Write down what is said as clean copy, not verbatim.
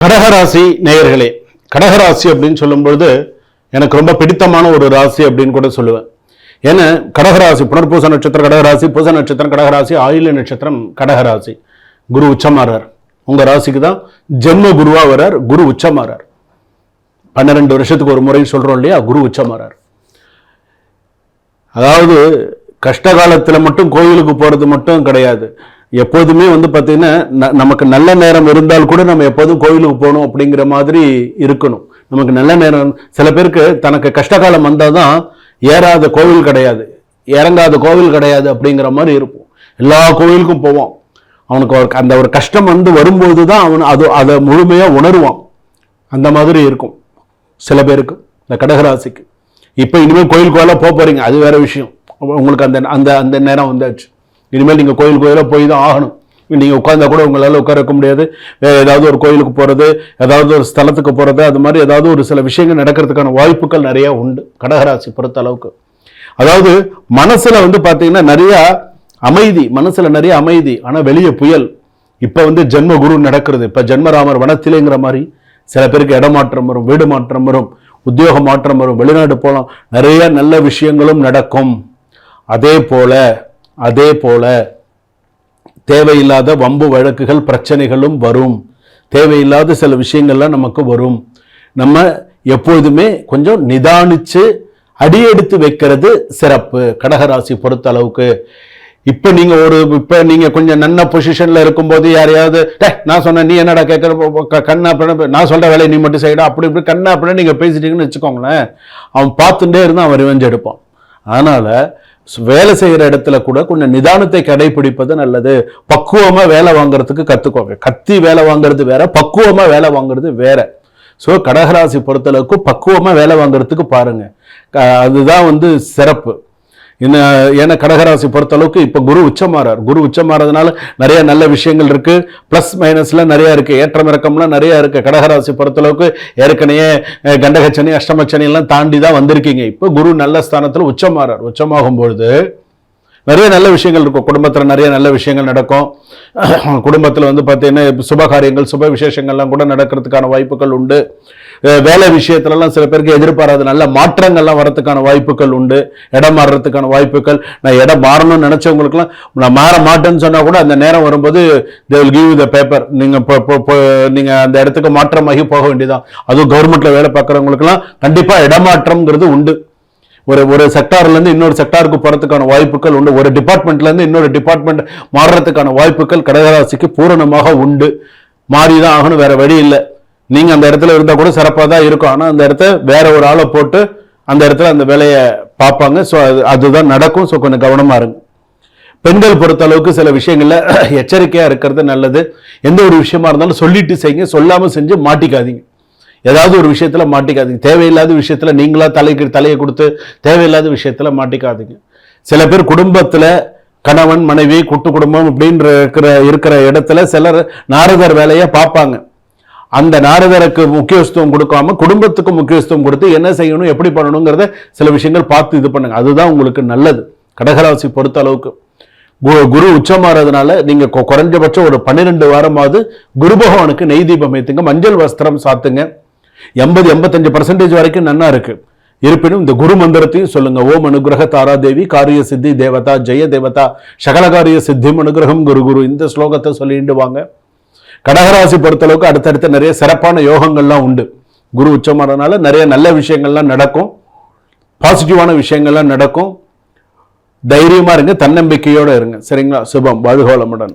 கடகராசி நேயர்களே, கடகராசி அப்படின்னு சொல்லும்பொழுது எனக்கு ரொம்ப பிடித்தமான ஒரு ராசி அப்படின்னு கூட சொல்லுவேன். ஏன்னா கடகராசி புனர்பூச நட்சத்திரம் கடகராசி, பூச நட்சத்திரம் கடகராசி, ஆயில்ய நட்சத்திரம் கடகராசி. குரு உச்சமாறார். உங்க ராசிக்கு தான் ஜென்ம குருவா வரார். குரு உச்சமாறார். 12 வருஷத்துக்கு ஒரு முறை சொல்றோம் இல்லையா, குரு உச்சமாறார். அதாவது கஷ்ட காலத்துல மட்டும் கோயிலுக்கு போறது மட்டும் கிடையாது. எப்போதுமே பார்த்தீங்கன்னா நமக்கு நல்ல நேரம் இருந்தால் கூட நம்ம எப்போதும் கோயிலுக்கு போகணும் அப்படிங்கிற மாதிரி இருக்கணும். நமக்கு நல்ல நேரம், சில பேருக்கு தனக்கு கஷ்டகாலம் வந்தால் தான் ஏறாத கோவில் கிடையாது, இறங்காத கோவில் கிடையாது அப்படிங்கிற மாதிரி இருப்போம். எல்லா கோவிலுக்கும் போவான். அவனுக்கு அந்த ஒரு கஷ்டம் வரும்போது தான் அவன் அதை முழுமையாக உணருவான். அந்த மாதிரி இருக்கும் சில பேருக்கு, இந்த கடகராசிக்கு. இப்போ இனிமேல் கோயிலுக்கு போக போறீங்க, அது வேற விஷயம். உங்களுக்கு அந்த அந்த அந்த நேரம் வந்தாச்சு. இனிமேல் நீங்கள் கோயிலாக போய் தான் ஆகணும். நீங்கள் உட்கார்ந்தா கூட உங்களால் உட்கார வைக்க முடியாது. வேறு ஏதாவது ஒரு கோயிலுக்கு போகிறது, ஏதாவது ஒரு ஸ்தலத்துக்கு போகிறது, அது மாதிரி ஏதாவது ஒரு சில விஷயங்கள் நடக்கிறதுக்கான வாய்ப்புகள் நிறைய உண்டு கடகராசி பொறுத்த அளவுக்கு. அதாவது மனசில் பார்த்தீங்கன்னா நிறைய அமைதி, மனசில் நிறைய அமைதி, ஆனால் வெளியே புயல். இப்போ ஜென்ம குரு நடக்கிறது. இப்போ ஜென்மராமர் வனத்திலேங்கிற மாதிரி சில பேருக்கு இடமாற்றம் வரும், வீடு மாற்றம் வரும், உத்தியோக மாற்றம் வரும், வெளிநாடு போகலாம், நிறைய நல்ல விஷயங்களும் நடக்கும். அதே போல தேவையில்லாத வம்பு வழக்குகள் பிரச்சனைகளும் வரும். தேவையில்லாத சில விஷயங்கள்லாம் நமக்கு வரும். நம்ம எப்பொழுதுமே கொஞ்சம் நிதானிச்சு அடியெடுத்து வைக்கிறது சிறப்பு கடகராசி பொறுத்த அளவுக்கு. இப்ப நீங்க கொஞ்சம் நல்ல பொசிஷன்ல இருக்கும்போது யாரையாவது நான் சொன்ன நீ என்னடா கேட்கற, கண்ணா அப்படின்னு நான் சொல்ற வேலையை நீ மட்டும் செய்யடா அப்படி இப்படி கண்ணா அப்படின்னு நீங்க பேசிட்டீங்கன்னு வச்சுக்கோங்களேன், அவன் பார்த்துட்டே இருந்தா அவன் ரிவெஞ்ச் எடுப்பான். அதனால வேலை செய்யற இடத்துல கூட கொஞ்சம் நிதானத்தை கடைபிடிப்பது நல்லது. பக்குவமா வேலை வாங்குறதுக்கு கத்துக்கோங்க. கத்தி வேலை வாங்குறது வேற, பக்குவமா வேலை வாங்குறது வேற. ஸோ கடகராசி பொறுத்தளவுக்கு பக்குவமா வேலை வாங்குறதுக்கு பாருங்க, அதுதான் சிறப்பு. ஏன்னா கடகராசி பொறுத்தளவுக்கு இப்போ குரு உச்சமாறார். குரு உச்சமாறதுனால நிறைய நல்ல விஷயங்கள் இருக்கு, பிளஸ் மைனஸ்லாம் நிறைய இருக்கு, ஏற்றம் இறக்கம்லாம் நிறைய இருக்கு. கடகராசி பொறுத்தளவுக்கு ஏற்கனவே கண்டகச்சனி அஷ்டமச்சனி எல்லாம் தாண்டி தான் வந்திருக்கீங்க. இப்போ குரு நல்ல ஸ்தானத்தில் உச்சமாறார். உச்சமாகும் பொழுது நிறைய நல்ல விஷயங்கள் இருக்கும். குடும்பத்தில் நிறைய நல்ல விஷயங்கள் நடக்கும். குடும்பத்தில் பார்த்தீங்கன்னா சுபகாரியங்கள் சுப விசேஷங்கள்லாம் கூட நடக்கிறதுக்கான வாய்ப்புகள் உண்டு. வேலை விஷயத்துலலாம் சில பேருக்கு எதிர்பாராத நல்ல மாற்றங்கள்லாம் வரதுக்கான வாய்ப்புகள் உண்டு. இடம் மாறுறதுக்கான வாய்ப்புகள். நான் இடம் மாறணும்னு நினைச்சவங்களுக்குலாம் நான் மாற மாட்டேன்னு சொன்னா கூட அந்த நேரம் வரும்போது they will give you the paper. நீங்க அந்த இடத்துக்கு மாற்றமாகி போக வேண்டியதான். அதுவும் கவர்மெண்ட்ல வேலை பார்க்குறவங்களுக்குலாம் கண்டிப்பா இடமாற்றம்ங்கிறது உண்டு. ஒரு செக்டார்ல இருந்து இன்னொரு செக்டாருக்கு போறதுக்கான வாய்ப்புகள் உண்டு. ஒரு டிபார்ட்மெண்ட்ல இருந்து இன்னொரு டிபார்ட்மெண்ட் மாறுறதுக்கான வாய்ப்புகள் கடகராசிக்கு பூரணமாக உண்டு. மாறிதான் ஆகணும், வேற வழி இல்லை. நீங்க அந்த இடத்துல இருந்தா கூட சிறப்பாக தான் இருக்கும். ஆனா அந்த இடத்த வேற ஒரு ஆளை போட்டு அந்த இடத்துல அந்த வேலையை பார்ப்பாங்க. ஸோ அதுதான் நடக்கும். ஸோ கொஞ்சம் கவனமா இருங்க. பெண்கள் பொறுத்த அளவுக்கு சில விஷயங்கள்ல எச்சரிக்கையா இருக்கிறது நல்லது. எந்த ஒரு விஷயமா இருந்தாலும் சொல்லிட்டு செய்யுங்க, சொல்லாம செஞ்சு மாட்டிக்காதீங்க. ஏதாவது ஒரு விஷயத்துல மாட்டிக்காதீங்க. தேவையில்லாத விஷயத்துல நீங்களா தலையை கொடுத்து தேவையில்லாத விஷயத்துல மாட்டிக்காதீங்க. சில பேர் குடும்பத்துல கணவன் மனைவி கூட்டு குடும்பம் அப்படின்ற இருக்கிற இடத்துல சிலர் நாரதர் வேலையை பார்ப்பாங்க. அந்த நாரதருக்கு முக்கியத்துவம் கொடுக்காம குடும்பத்துக்கு முக்கியத்துவம் கொடுத்து என்ன செய்யணும் எப்படி பண்ணணுங்கிறத சில விஷயங்கள் பார்த்து இது பண்ணுங்க. அதுதான் உங்களுக்கு நல்லது. கடகராசி பொறுத்த அளவுக்கு குரு உச்சமாறதுனால நீங்க குறைஞ்சபட்சம் ஒரு 12 வாரமாவது குரு பகவானுக்கு நெய் தீபம் ஏத்துங்க, மஞ்சள் வஸ்திரம் சாத்துங்க. 80-85% வரைக்கும் நன்னா இருக்கு. இருப்பினும் இந்த குரு மந்திரத்தையும் சொல்லுங்க. ஓம் அனுகிரக தாராதேவி காரிய சித்தி தேவதா ஜெய தேவதா சகலகாரிய சித்தி அனுகிரகம் குரு குரு. இந்த ஸ்லோகத்தை சொல்லிட்டு வாங்க. கடகராசி பொறுத்தளவுக்கு அடுத்தடுத்த நிறைய சிறப்பான யோகங்கள்லாம் உண்டு. குரு உச்சமாறதுனால நிறைய நல்ல விஷயங்கள்லாம் நடக்கும், பாசிட்டிவான விஷயங்கள்லாம் நடக்கும். தைரியமா இருங்க, தன்னம்பிக்கையோட இருங்க. சரிங்களா? சுபம். வாழ்க வளமுடன்.